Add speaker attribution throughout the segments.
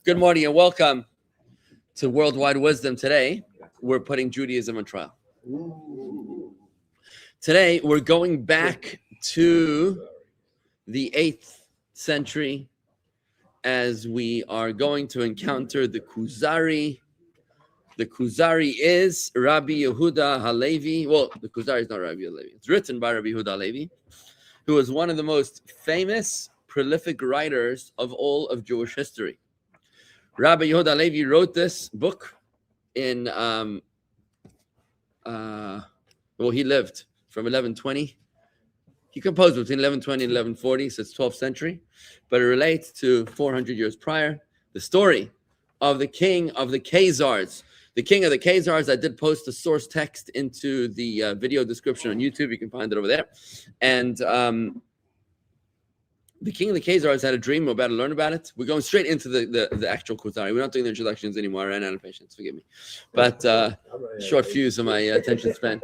Speaker 1: Good morning and welcome to Worldwide Wisdom. Today, we're putting Judaism on trial. Today, we're going back to the 8th century as we are going to encounter the Kuzari. The Kuzari is Rabbi Yehuda Halevi. Well, the Kuzari is not Rabbi Halevi. It's written by Rabbi Yehuda Halevi, who was one of the most famous, prolific writers of all of Jewish history. Rabbi Yehuda Halevi wrote this book in, he lived from 1120. He composed between 1120 and 1140, so it's 12th century, but it relates to 400 years prior. The story of the king of the Khazars. The king of the Khazars, I did post the source text into the video description on YouTube. You can find it over there. And the king of the Khazars had a dream. We're about to learn about it. We're going straight into the actual Kuzari. We're not doing the introductions anymore. I ran out of patience. Forgive me. But short fuse of my attention span.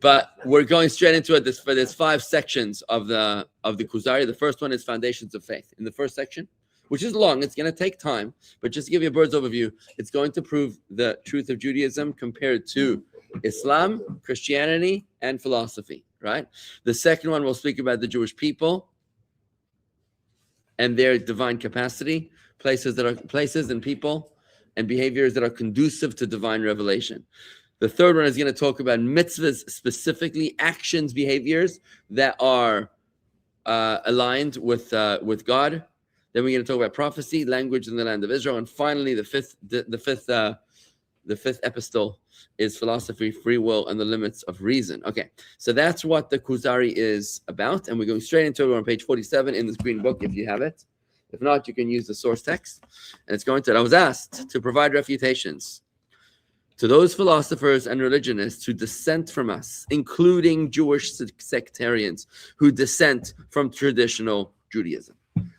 Speaker 1: But we're going straight into it. There's 5 sections of the Kuzari. The first one is Foundations of Faith. In the first section, which is long, it's going to take time, but just to give you a bird's overview, it's going to prove the truth of Judaism compared to Islam, Christianity, and philosophy, right? The second one will speak about the Jewish people and their divine capacity, places and people and behaviors that are conducive to divine revelation. The third one is going to talk about mitzvahs, specifically actions, behaviors that are aligned with God. Then we're going to talk about prophecy, language in the land of Israel, and finally, the fifth epistle is philosophy, free will, and the limits of reason. Okay, so that's what the Kuzari is about, and we're going straight into it. We're on page 47 in this green book, if you have it. If not, you can use the source text, and it's going to. I was asked to provide refutations to those philosophers and religionists who dissent from us, including Jewish sectarians who dissent from traditional Judaism.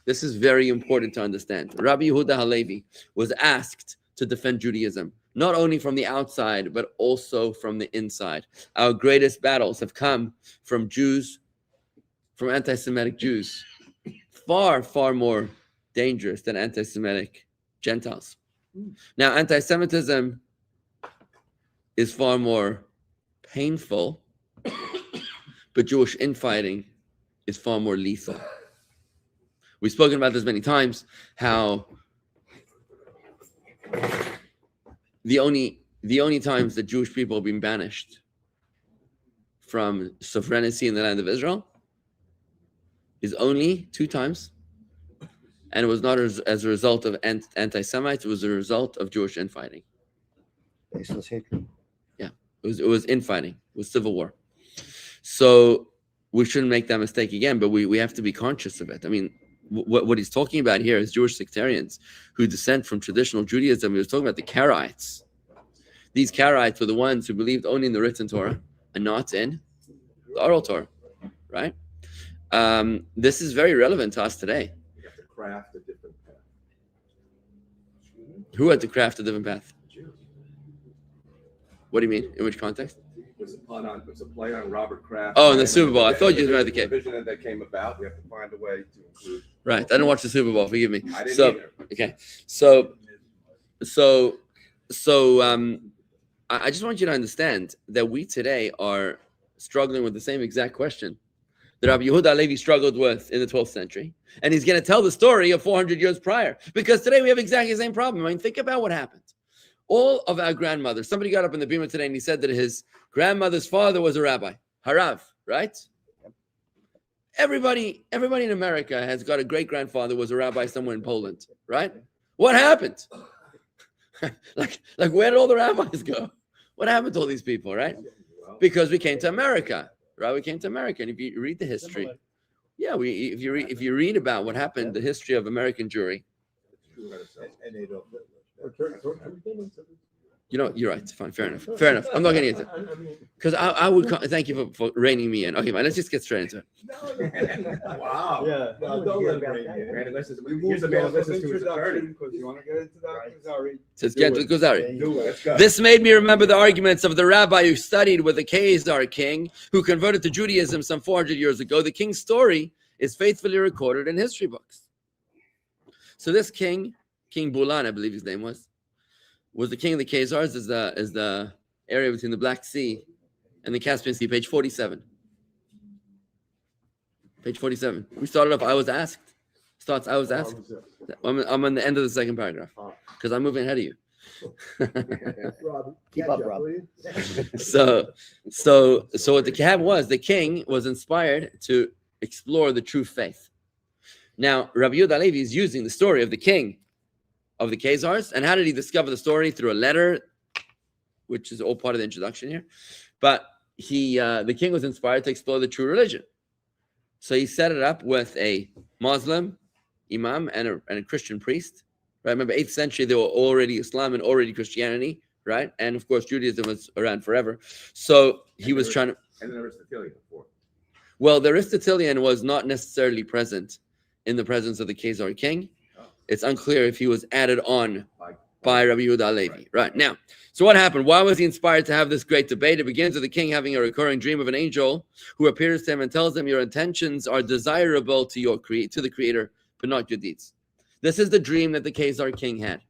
Speaker 1: This is very important to understand. Rabbi Yehuda Halevi was asked to defend Judaism, not only from the outside, but also from the inside. Our greatest battles have come from Jews, from anti-Semitic Jews, far, far more dangerous than anti-Semitic Gentiles. Now, anti-Semitism is far more painful, but Jewish infighting is far more lethal. We've spoken about this many times, how the only times that Jewish people have been banished from sovereignty in the land of Israel is only 2 times. And it was not as a result of anti-Semites, it was a result of Jewish infighting. Yeah, it was infighting, it was civil war. So we shouldn't make that mistake again, but we have to be conscious of it. I mean, what he's talking about here is Jewish sectarians who dissent from traditional Judaism. He was talking about the Karaites. These Karaites were the ones who believed only in the written Torah and not in the oral Torah, right? This is very relevant to us today.
Speaker 2: You have to craft a different path.
Speaker 1: Who had to craft a different path?
Speaker 2: Jews.
Speaker 1: What do you mean? In which context?
Speaker 2: It's a play on Robert Kraft.
Speaker 1: Oh, in the Super Bowl. I thought you read the game.
Speaker 2: The vision that came about. We have to find a way to include.
Speaker 1: Right. I didn't watch the Super Bowl. Forgive me.
Speaker 2: I didn't either.
Speaker 1: Okay. I just want you to understand that we today are struggling with the same exact question that Rabbi Yehuda Halevi struggled with in the 12th century. And he's going to tell the story of 400 years prior. Because today we have exactly the same problem. I mean, think about what happened. All of our grandmothers, somebody got up in the Bima today and he said that his grandmother's father was a rabbi, Harav, right? Everybody in America has got a great-grandfather who was a rabbi somewhere in Poland, right? What happened? like where did all the rabbis go? What happened to all these people, right? Because we came to America, right? We came to America, and if you read the history, if you read about what happened, the history of American Jewry. You know, you're right. Fine, fair enough. I'm not getting into it because I would thank you for reining me in. Okay, man, let's just get straight into it.
Speaker 2: Wow.
Speaker 3: Yeah.
Speaker 2: No, don't let Randy listen. Here's a man who listens to his attorney.
Speaker 3: Because you want to get into that Kuzari.
Speaker 1: Let's get to the Kuzari.
Speaker 2: Do it. Let's go.
Speaker 1: This made me remember the arguments of the rabbi who studied with the Khazar king who converted to Judaism some 400 years ago. The king's story is faithfully recorded in history books. So this king, King Bulan, I believe his name was the king of the Khazars, is the area between the Black Sea and the Caspian Sea, page 47. Page 47. We started off, I was asked. I was asked. I'm on the end of the second paragraph because I'm moving ahead of you.
Speaker 2: Rob, keep up, Rob.
Speaker 1: So what the king was inspired to explore the true faith. Now, Rabbi Yehuda Halevi is using the story of the king of the Khazars. And how did he discover the story? Through a letter, which is all part of the introduction here. But the king was inspired to explore the true religion. So he set it up with a Muslim imam and a Christian priest. Right? Remember, 8th century, they were already Islam and already Christianity, right? And of course, Judaism was around forever. So he was trying to...
Speaker 2: And the Aristotelian before.
Speaker 1: Well, the Aristotelian was not necessarily present in the presence of the Khazar king. It's unclear if he was added on by Rabbi Yehuda Halevi. Right. Now, so what happened? Why was he inspired to have this great debate? It begins with the king having a recurring dream of an angel who appears to him and tells him your intentions are desirable to the Creator, but not your deeds. This is the dream that the Khazar king had.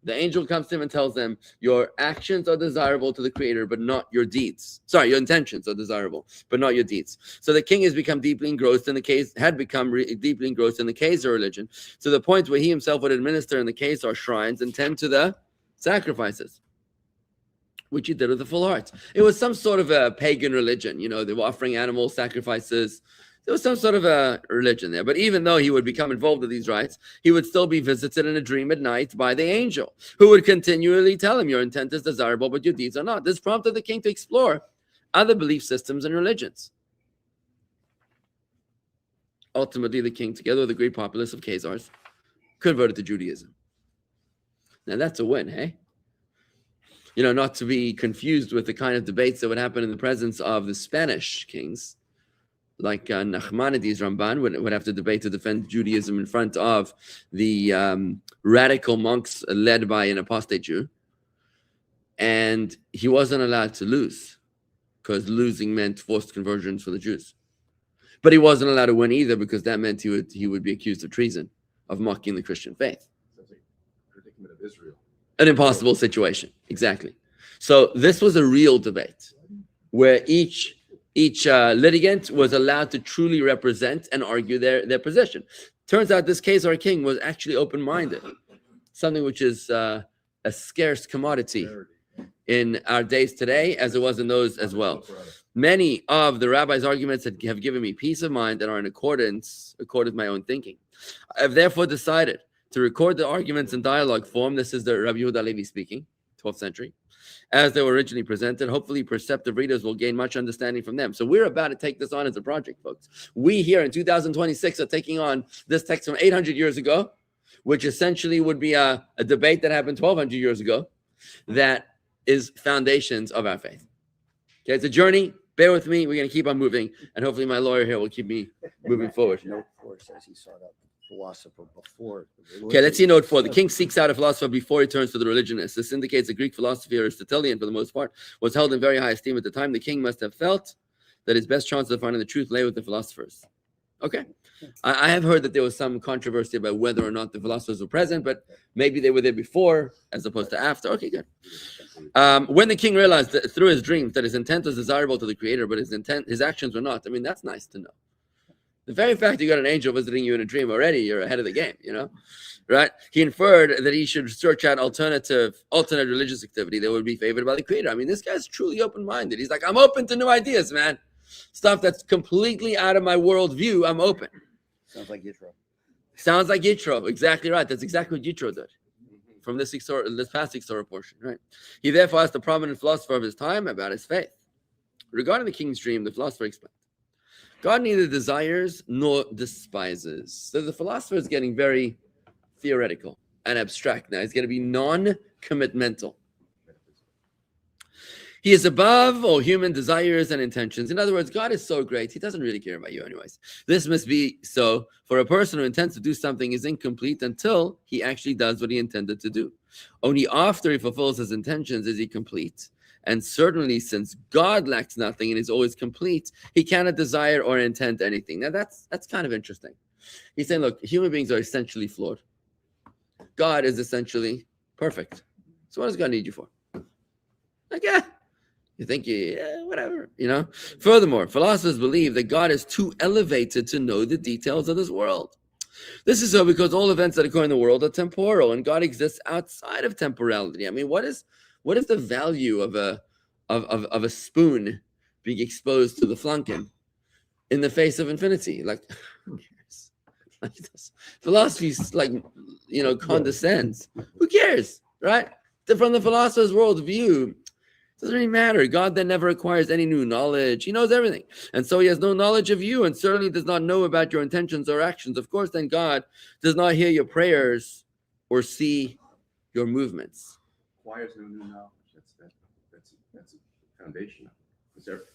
Speaker 1: The angel comes to him and tells them, your actions are desirable to the Creator, but not your deeds. Sorry, your intentions are desirable, but not your deeds. So the king has become deeply engrossed in the deeply engrossed in the Khazar religion, to the point where he himself would administer in the Khazar shrines and tend to the sacrifices, which he did with a full heart. It was some sort of a pagan religion. They were offering animal sacrifices. There was some sort of a religion there. But even though he would become involved with these rites, he would still be visited in a dream at night by the angel, who would continually tell him, your intent is desirable, but your deeds are not. This prompted the king to explore other belief systems and religions. Ultimately, the king, together with the great populace of Khazars, converted to Judaism. Now, that's a win, hey? Not to be confused with the kind of debates that would happen in the presence of the Spanish kings, like Nachmanides Ramban would have to debate to defend Judaism in front of the radical monks led by an apostate Jew. And he wasn't allowed to lose, because losing meant forced conversions for the Jews. But he wasn't allowed to win either, because that meant he would be accused of treason, of mocking the Christian faith.
Speaker 2: Predicament of Israel.
Speaker 1: An impossible situation, exactly. So this was a real debate where each litigant was allowed to truly represent and argue their position. Turns out this Khazar king was actually open-minded, something which is a scarce commodity in our days today, as it was in those as well. Many of the rabbi's arguments have given me peace of mind and are in accord with my own thinking. I have therefore decided to record the arguments in dialogue form. This is the Rabbi Yehuda Halevi speaking, 12th century, as they were originally presented. Hopefully, perceptive readers will gain much understanding from them. So we're about to take this on as a project, folks. We here in 2026 are taking on this text from 800 years ago, which essentially would be a debate that happened 1,200 years ago, that is foundations of our faith. Okay, it's a journey. Bear with me. We're going to keep on moving, and hopefully my lawyer here will keep me moving forward.
Speaker 4: Note 4 says he sought out a philosopher before.
Speaker 1: Okay, let's see note 4. The king seeks out a philosopher before he turns to the religionist. This indicates the Greek philosophy, Aristotelian for the most part, was held in very high esteem at the time. The king must have felt that his best chance of finding the truth lay with the philosophers. Okay. I have heard that there was some controversy about whether or not the philosophers were present, but maybe they were there before as opposed to after. Okay, good. When the king realized that through his dreams that his intent was desirable to the Creator, but his actions were not. I mean, that's nice to know. The very fact you got an angel visiting you in a dream already, you're ahead of the game, right? He inferred that he should search out alternate religious activity that would be favored by the Creator. I mean, this guy's truly open-minded. He's like, I'm open to new ideas, man. Stuff that's completely out of my worldview, I'm open.
Speaker 4: Sounds like Yitro.
Speaker 1: Sounds like Yitro. Exactly right. That's exactly what Yitro did from this past Yitro portion, right? He therefore asked the prominent philosopher of his time about his faith. Regarding the king's dream, the philosopher explained, God neither desires nor despises. So the philosopher is getting very theoretical and abstract now. He's going to be non-commitmental. He is above all human desires and intentions. In other words, God is so great, he doesn't really care about you anyways. This must be so, for a person who intends to do something is incomplete until he actually does what he intended to do. Only after he fulfills his intentions is he complete. And certainly since God lacks nothing and is always complete, he cannot desire or intend anything. Now that's kind of interesting. He's saying, look, human beings are essentially flawed. God is essentially perfect. So what does God need you for? Like, yeah, you think whatever, Furthermore, philosophers believe that God is too elevated to know the details of this world. This is so because all events that occur in the world are temporal, and God exists outside of temporality. I mean, what is the value of a spoon being exposed to the flunken in the face of infinity? Like, who cares? Like, philosophy, condescends. Who cares, right? From the philosopher's worldview, it doesn't really matter. God then never acquires any new knowledge. He knows everything. And so he has no knowledge of you and certainly does not know about your intentions or actions. Of course, then God does not hear your prayers or see your movements.
Speaker 2: Requires no new knowledge. That's a foundation. Because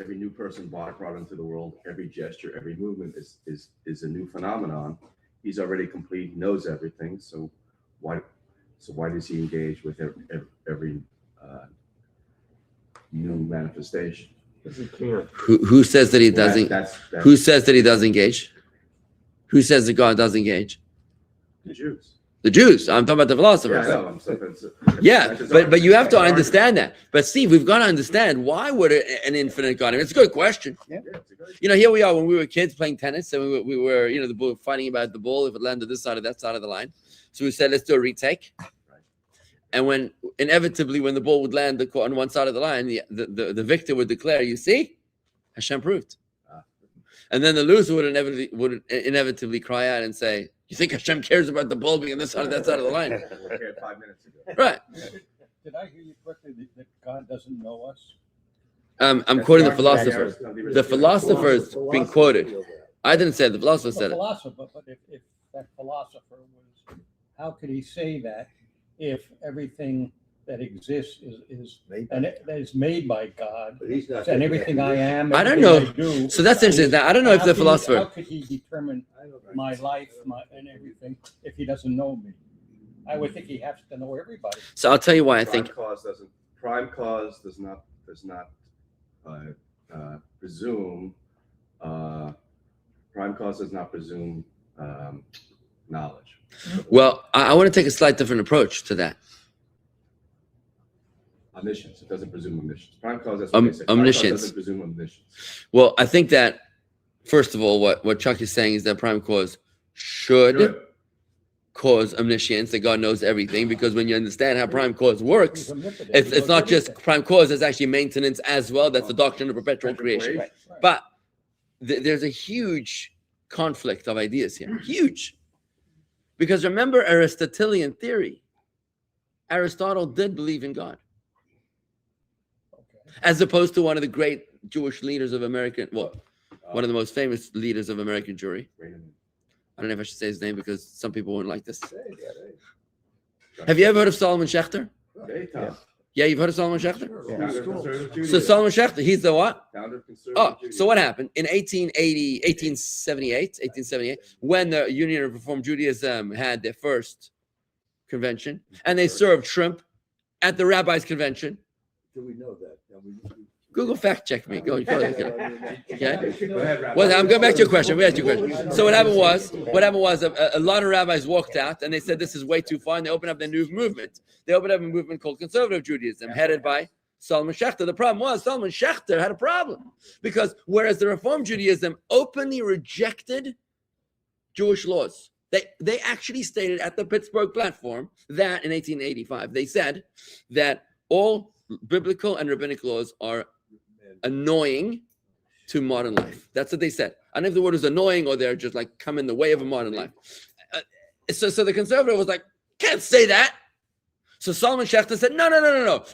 Speaker 2: every new person brought into the world, every gesture, every movement is a new phenomenon. He's already complete. He knows everything. So why does he engage with every new manifestation?
Speaker 1: Who says that he doesn't? Who says that he does engage? Who says that God does engage?
Speaker 2: The Jews.
Speaker 1: The Jews. I'm talking about the philosophers. But you have to understand that. But Steve, we've got to understand, why would an infinite God? I mean, it's a good question.
Speaker 4: Yeah.
Speaker 1: Here we are when we were kids playing tennis, and we were the ball, fighting about the ball if it landed this side or that side of the line. So we said, let's do a retake. And when the ball would land on one side of the line, the victor would declare, "You see, Hashem proved." And then the loser would inevitably cry out and say, "You think Hashem cares about the ball being on this side or that side of the line?"
Speaker 2: 5 minutes ago.
Speaker 1: Right.
Speaker 5: Did I hear you correctly that God doesn't know us?
Speaker 1: I'm quoting the philosophers. The philosophers being quoted. I didn't say it. The philosopher said it.
Speaker 5: Philosopher, but if that philosopher was, how could he say that if everything that exists is made by God, and everything I am,
Speaker 1: I don't know.
Speaker 5: I do,
Speaker 1: So that's interesting. I don't know if the philosopher.
Speaker 5: How could he determine my life and everything if he doesn't know me? I would think he has to know everybody.
Speaker 1: So I'll tell you why I think
Speaker 2: Prime cause does not presume. Prime cause does not presume knowledge.
Speaker 1: Well, I want to take a slight different approach to that.
Speaker 2: Omniscience. It doesn't presume omniscience. Prime cause, that's what they say.
Speaker 1: Omniscience.
Speaker 2: Prime cause doesn't presume omniscience.
Speaker 1: Well, I think that, first of all, what Chuck is saying is that prime cause should cause omniscience, that God knows everything, because when you understand how prime cause works, it's not just prime cause, it's actually maintenance as well. That's the doctrine of perpetual creation.
Speaker 5: Right.
Speaker 1: But there's a huge conflict of ideas here. Huge. Because remember Aristotelian theory. Aristotle did believe in God. As opposed to one of the great Jewish leaders of American, one of the most famous leaders of American Jewry. I don't know if I should say his name because some people wouldn't like this. Have you ever heard of Solomon Schechter? Yeah, you've heard of Solomon Schechter? So Solomon Schechter, he's the what? So what happened? In 1878, when the Union of Reformed Judaism had their first convention, and they served shrimp at the rabbis' convention.
Speaker 3: Do we know that?
Speaker 1: Google fact check me. Go. Okay. Well, I'm going back to your question. So what happened was a lot of rabbis walked out and they said this is way too far, and they opened up their new movement. They opened up a movement called Conservative Judaism, headed by Solomon Schechter. The problem was Solomon Schechter had a problem because whereas the Reformed Judaism openly rejected Jewish laws, they actually stated at the Pittsburgh platform that in 1885 they said that all biblical and rabbinic laws are annoying to modern life. That's what they said. I don't know if the word is annoying or they're just like come in the way of a modern life. So the conservative was like, can't say that. So Solomon Schechter said, no.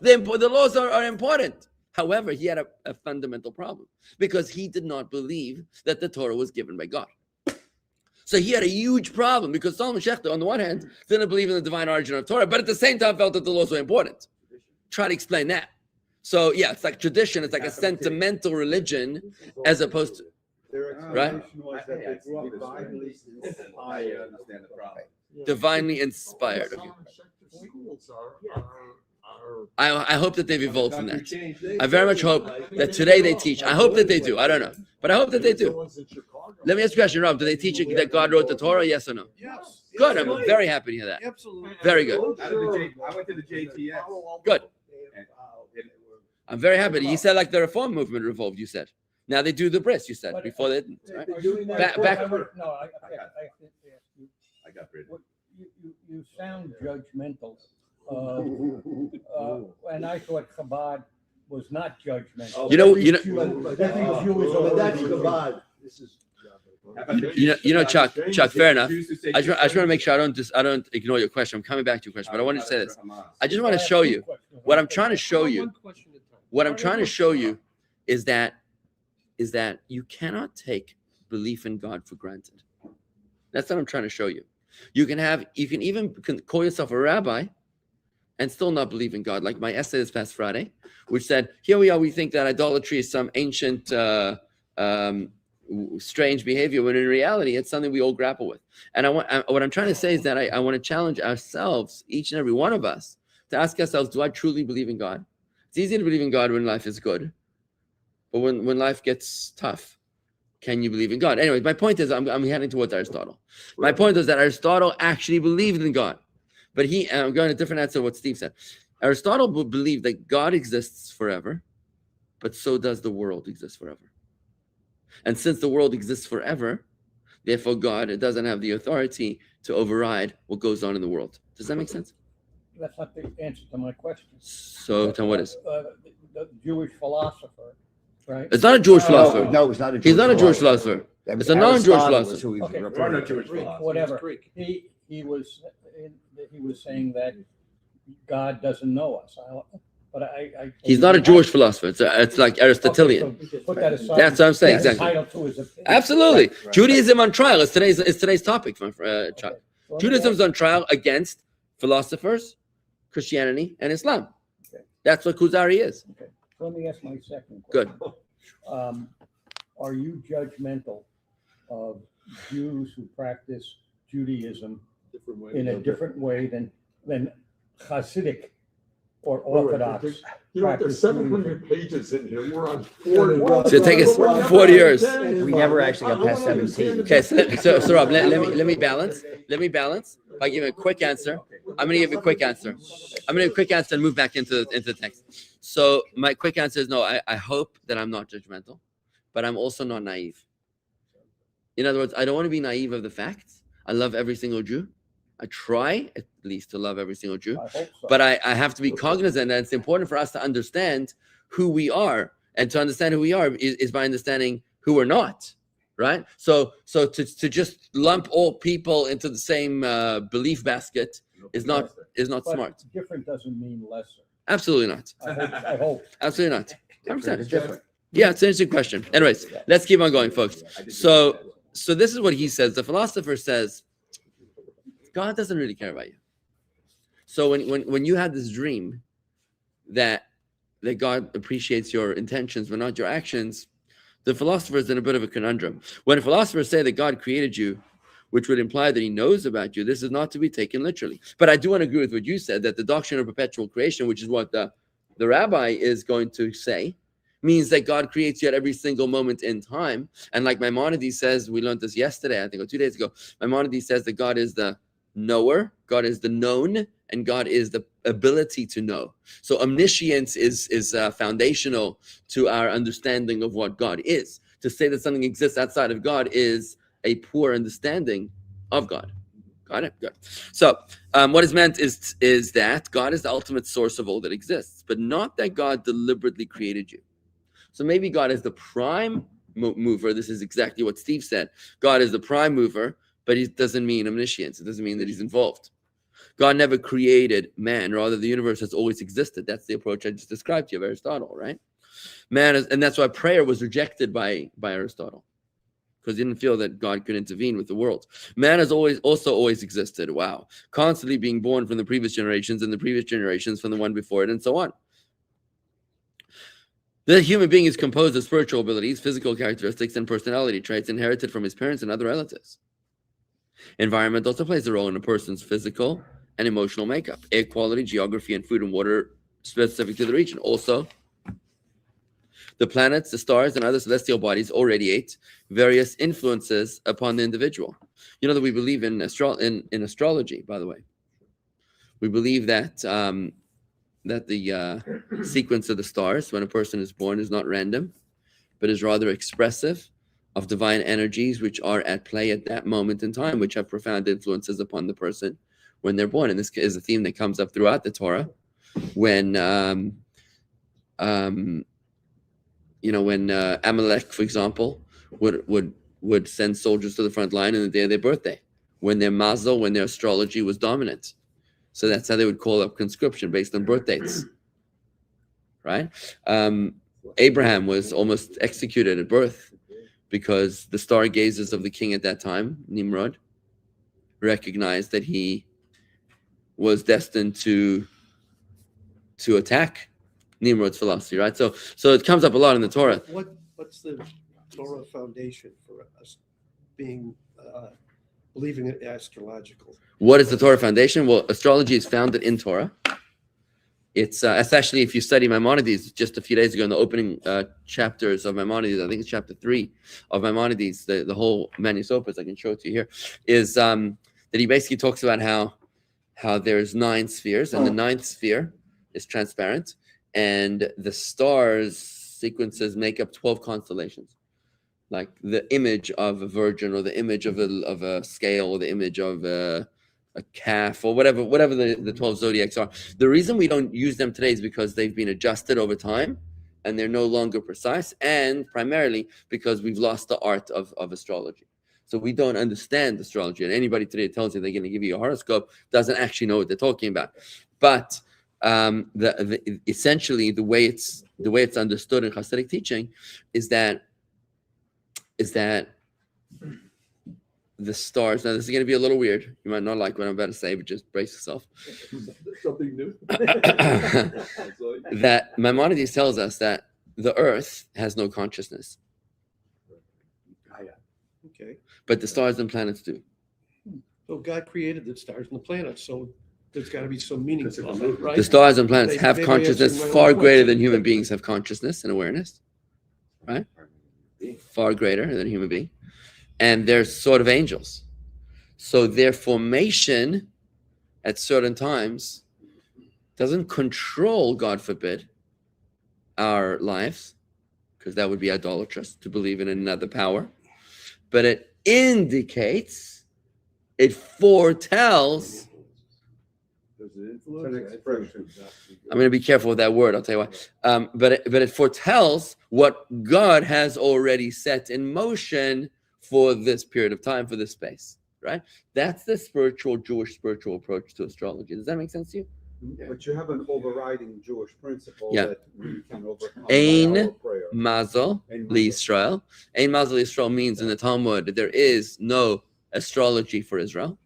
Speaker 1: The laws are important. However, he had a fundamental problem because he did not believe that the Torah was given by God. So he had a huge problem because Solomon Schechter, on the one hand, didn't believe in the divine origin of Torah, but at the same time felt that the laws were important. Try to explain that. So yeah, it's like tradition. It's like a sentimental religion, as opposed to right. Divinely inspired. Okay.
Speaker 3: Schools are
Speaker 1: I hope that they've evolved from
Speaker 2: Country
Speaker 1: that.
Speaker 2: changed.
Speaker 1: I very much hope that today they teach. I hope that they do. I don't know, but I hope that they do. Let me ask you a question, Rob. Do they teach that God wrote the Torah? Yes or no?
Speaker 3: Yes.
Speaker 1: Good. I'm very happy to hear that.
Speaker 3: Absolutely.
Speaker 1: Very good.
Speaker 2: I went to the JTS.
Speaker 1: Good.
Speaker 2: And,
Speaker 1: I'm very happy. You said like the Reform movement revolved. You said. Now they do the bris. You said before they didn't. Right?
Speaker 5: Are you
Speaker 1: Back-
Speaker 5: no,
Speaker 1: back-
Speaker 5: I have to ask you.
Speaker 2: I got rid of
Speaker 5: What- You sound judgmental. And I thought Chabad was not judgmental.
Speaker 1: You know,
Speaker 5: Every Jew is
Speaker 4: But that's
Speaker 5: already-
Speaker 4: Chabad. This is.
Speaker 1: Chuck. Fair enough. I just want to make sure I don't ignore your question. I'm coming back to your question, but I wanted to say this. I just want to show you what I'm trying to show you. What I'm trying to show you is that you cannot take belief in God for granted. That's what I'm trying to show you. You can even call yourself a rabbi and still not believe in God. Like my essay this past Friday, which said, here we are, we think that idolatry is some ancient strange behavior, when in reality, it's something we all grapple with. And what I'm trying to say is that I want to challenge ourselves, each and every one of us, to ask ourselves, do I truly believe in God? It's easy to believe in God when life is good. But when life gets tough, can you believe in God? Anyway, my point is, I'm heading towards Aristotle. My point is that Aristotle actually believed in God. But I'm going to a different answer to what Steve said. Aristotle believed that God exists forever, but so does the world exist forever. And since the world exists forever, therefore God doesn't have the authority to override what goes on in the world. Does that make sense?
Speaker 5: That's not the answer to my question.
Speaker 1: So tell me what is?
Speaker 5: The Jewish philosopher, right?
Speaker 1: It's not a Jewish philosopher.
Speaker 4: No, it's not a Jewish
Speaker 1: He's not a Jewish philosopher. It's a non-Jewish
Speaker 4: Aristotle is
Speaker 1: philosopher.
Speaker 4: who he's
Speaker 5: Okay.
Speaker 4: referring
Speaker 2: Or no
Speaker 4: to.
Speaker 2: Jewish philosophy.
Speaker 5: Whatever. He was saying that God doesn't know us.
Speaker 1: He's not a Jewish philosopher. It's like Aristotelian.
Speaker 5: Okay, so put that aside.
Speaker 1: That's what I'm saying,
Speaker 5: He's
Speaker 1: exactly.
Speaker 5: entitled to his opinion.
Speaker 1: Absolutely.
Speaker 4: Right.
Speaker 1: Judaism on trial is today's topic, Chuck.
Speaker 5: Okay. So let me
Speaker 1: Judaism's
Speaker 5: ask-
Speaker 1: on trial against philosophers, Christianity, and Islam.
Speaker 5: Okay.
Speaker 1: That's what Kuzari is.
Speaker 5: Okay. So let me ask my second
Speaker 1: Good.
Speaker 5: question. Are you judgmental of Jews who practice Judaism in a different way than Hasidic or Orthodox?
Speaker 3: You know, there's 700 pages in here. We're on 40.
Speaker 1: So it take us 40 years.
Speaker 4: We never actually got past 17.
Speaker 1: Okay, so Rob, let me balance. Let me balance by giving a quick answer. I'm going to give a quick answer. I'm going to give a quick answer and move back into the text. So my quick answer is no. I hope that I'm not judgmental, but I'm also not naive. In other words, I don't want to be naive of the facts. I love every single Jew. I try at least to love every single Jew.
Speaker 5: I hope so.
Speaker 1: But I have to be cognizant that it's important for us to understand who we are. And to understand who we are is by understanding who we're not, right? So to just lump all people into the same belief basket is not
Speaker 5: But
Speaker 1: smart.
Speaker 5: different doesn't mean lesser.
Speaker 1: Absolutely not.
Speaker 5: I hope.
Speaker 1: Absolutely not.
Speaker 4: It's different.
Speaker 1: Yeah, it's an interesting question. Anyways, let's keep on going, folks. So this is what he says. The philosopher says, God doesn't really care about you. So when you had this dream that God appreciates your intentions but not your actions, the philosopher is in a bit of a conundrum. When philosophers say that God created you, which would imply that he knows about you, this is not to be taken literally. But I do want to agree with what you said, that the doctrine of perpetual creation, which is what the rabbi is going to say, means that God creates you at every single moment in time. And like Maimonides says, we learned this yesterday, I think, or 2 days ago, Maimonides says that God is the knower, God is the known, and God is the ability to know. So omniscience is foundational to our understanding of what God is. To say that something exists outside of God is a poor understanding of God. Got it? Good. So what is meant is that God is the ultimate source of all that exists, but not that God deliberately created you. So maybe God is the prime mover. This is exactly what Steve said. God is the prime mover, but it doesn't mean omniscience. It doesn't mean that he's involved. God never created man. Rather, the universe has always existed. That's the approach I just described to you of Aristotle, right? And that's why prayer was rejected by Aristotle, because he didn't feel that God could intervene with the world. Man has always existed. Wow. Constantly being born from the previous generations and the previous generations from the one before it and so on. The human being is composed of spiritual abilities, physical characteristics, and personality traits inherited from his parents and other relatives. Environment also plays a role in a person's physical and emotional makeup. Air quality, geography, and food and water specific to the region. Also, the planets, the stars, and other celestial bodies all radiate various influences upon the individual. You know that we believe in astrology, by the way. We believe that that the sequence of the stars when a person is born is not random, but is rather expressive of divine energies which are at play at that moment in time, which have profound influences upon the person when they're born. And this is a theme that comes up throughout the Torah when when Amalek, for example, would send soldiers to the front line on the day of their birthday, when their mazel, when their astrology was dominant. So that's how they would call up conscription based on birth dates, right? Abraham was almost executed at birth because the stargazers of the king at that time, Nimrod, recognized that he was destined to attack Nimrod's philosophy, right? So it comes up a lot in the Torah.
Speaker 6: What's the Torah foundation for us being believing in astrological?
Speaker 1: What is the Torah foundation? Well, astrology is founded in Torah. It's especially if you study Maimonides. Just a few days ago in the opening chapters of Maimonides, I think it's chapter 3 of Maimonides, the whole Magnus Opus, I can show it to you here, is that he basically talks about how there's 9 spheres, and the 9th sphere is transparent, and the stars sequences make up 12 constellations, like the image of a virgin, or the image of a scale, or the image of a calf, or whatever the 12 zodiacs are. The reason we don't use them today is because they've been adjusted over time and they're no longer precise, and primarily because we've lost the art of astrology. So we don't understand astrology, and anybody today tells you they're going to give you a horoscope doesn't actually know what they're talking about. But essentially the way it's understood in Hasidic teaching is that the stars. Now this is going to be a little weird. You might not like what I'm about to say, but just brace yourself.
Speaker 3: Something new.
Speaker 1: That Maimonides tells us that the Earth has no consciousness,
Speaker 6: Okay.
Speaker 1: but the stars and planets do.
Speaker 6: So God created the stars and the planets, so there's got to be some meaning to them, right?
Speaker 1: The stars and planets
Speaker 6: Maybe-
Speaker 1: have
Speaker 6: maybe
Speaker 1: consciousness
Speaker 6: answering my
Speaker 1: far
Speaker 6: own
Speaker 1: greater
Speaker 6: question.
Speaker 1: than human beings have consciousness and awareness, right? Far greater than a human being. And they're sort of angels. So their formation at certain times doesn't control, God forbid, our lives, because that would be idolatrous to believe in another power. But it indicates, it foretells.
Speaker 3: It's an expression.
Speaker 1: I'm going to be careful with that word. I'll tell you why. But it foretells what God has already set in motion for this period of time, for this space, right? That's the Jewish spiritual approach to astrology. Does that make sense to you?
Speaker 3: But you have an overriding Jewish principle
Speaker 1: Yeah.
Speaker 3: that we can overcome
Speaker 1: Ein
Speaker 3: by our prayer.
Speaker 1: Mazel
Speaker 3: Ein
Speaker 1: L'Yisrael. Ein Mazel L'Yisrael means in the Talmud that there is no astrology for Israel.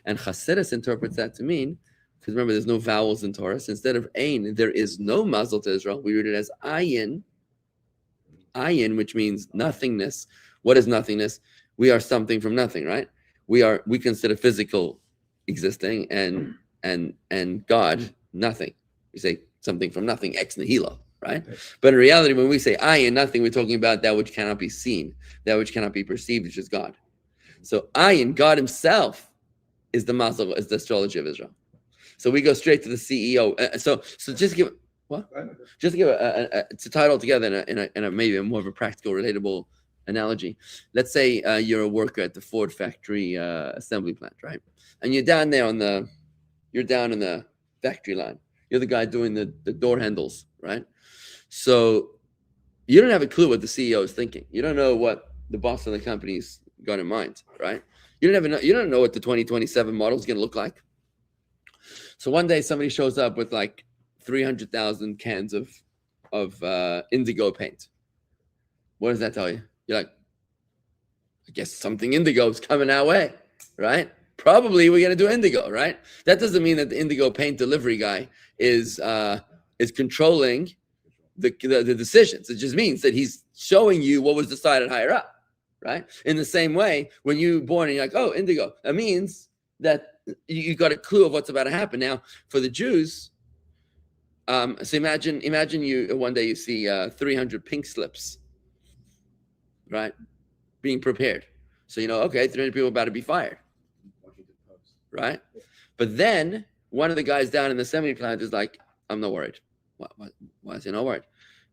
Speaker 1: And Chassidus interprets that to mean, because remember, there's no vowels in Torah. So instead of Ein, there is no Mazel to Israel. We read it as Ayin. Ayin, which means nothingness. What is nothingness? We are something from nothing, right? We consider physical existing and God nothing. We say something from nothing, ex nihilo, right? But in reality, when we say ayin, nothing, we're talking about that which cannot be seen, that which cannot be perceived, which is God. So ayin, God himself, is the mazel, is the astrology of Israel. So we go straight to the CEO. So just give to tie it all together in a maybe a more of a practical, relatable analogy. Let's say you're a worker at the Ford factory assembly plant, right? And you're down there in the factory line. You're the guy doing the door handles, right? So you don't have a clue what the CEO is thinking. You don't know what the boss of the company's got in mind, right? You don't know what the 2027 model is going to look like. So one day somebody shows up with like 300,000 cans of indigo paint. What does that tell you? You're like, I guess something indigo is coming our way, right? Probably we're going to do indigo, right? That doesn't mean that the indigo paint delivery guy is controlling the decisions. It just means that he's showing you what was decided higher up, right? In the same way, when you're born and you're like, oh, indigo, that means that you got a clue of what's about to happen. Now, for the Jews, So imagine you one day you see 300 pink slips, right, being prepared. So okay, 300 people about to be fired, right? But then one of the guys down in the assembly plant is like, I'm not worried. Why is he not worried?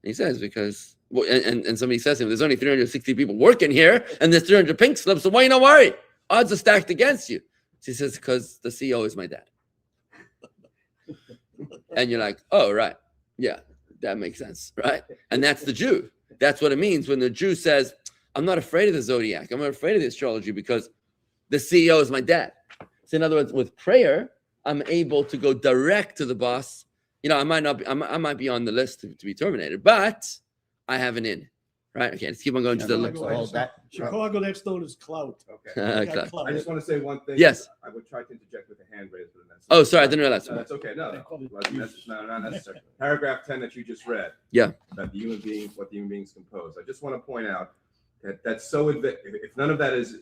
Speaker 1: And he says, because, well, and somebody says to him, there's only 360 people working here, and there's 300 pink slips, so why are you not worried? Odds are stacked against you. So he says, because the CEO is my dad. And you're like, oh, right. Yeah, that makes sense, right? And that's the Jew. That's what it means when the Jew says, I'm not afraid of the zodiac. I'm not afraid of the astrology because the CEO is my dad. So in other words, with prayer, I'm able to go direct to the boss. I might be on the list to be terminated, but I have an in, right? Okay, let's keep on going to the list.
Speaker 6: Chicago, that's known as clout.
Speaker 2: Okay.
Speaker 6: Got clout.
Speaker 2: I just want to say one thing.
Speaker 1: Yes.
Speaker 2: I would try to interject with a hand raise, but that's
Speaker 1: Oh, sorry, I didn't realize.
Speaker 2: No, that's okay. No, not necessary. Paragraph 10 that you just read.
Speaker 1: Yeah.
Speaker 2: About the human being, what the human beings compose. I just want to point out that that's so. If none of that is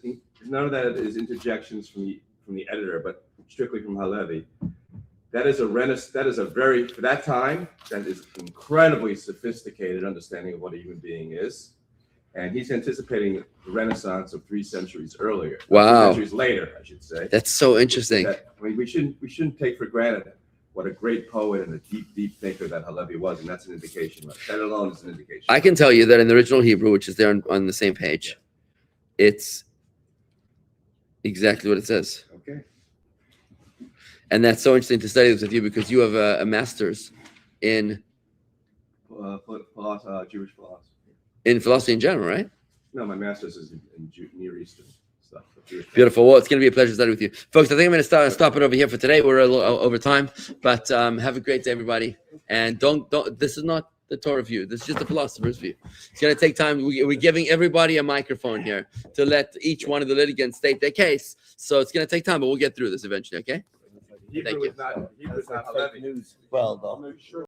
Speaker 2: interjections from the editor, but strictly from Halevi, that is a very, for that time, that is incredibly sophisticated understanding of what a human being is. And he's anticipating the Renaissance of 3 centuries earlier.
Speaker 1: Wow.
Speaker 2: 3 centuries later, I should say.
Speaker 1: That's so interesting.
Speaker 2: We shouldn't take for granted what a great poet and a deep thinker that Halevi was, and that's an indication. Right? That alone is an indication.
Speaker 1: I can tell you that in the original Hebrew, which is there on the same page, it's exactly what it says.
Speaker 2: Okay.
Speaker 1: And that's so interesting to study this with you because you have a master's in
Speaker 2: Jewish philosophy.
Speaker 1: In philosophy in general, right?
Speaker 2: No, my master's is in Near Eastern stuff.
Speaker 1: Beautiful. Well, it's going to be a pleasure studying with you, folks. I think I'm going to stop it over here for today. We're a little over time, but have a great day, everybody. And don't. This is not the Torah view. This is just the philosopher's view. It's going to take time. We're giving everybody a microphone here to let each one of the litigants state their case. So it's going to take time, but we'll get through this eventually. Okay.
Speaker 2: Hebrew is not Halevi.
Speaker 4: Well, though.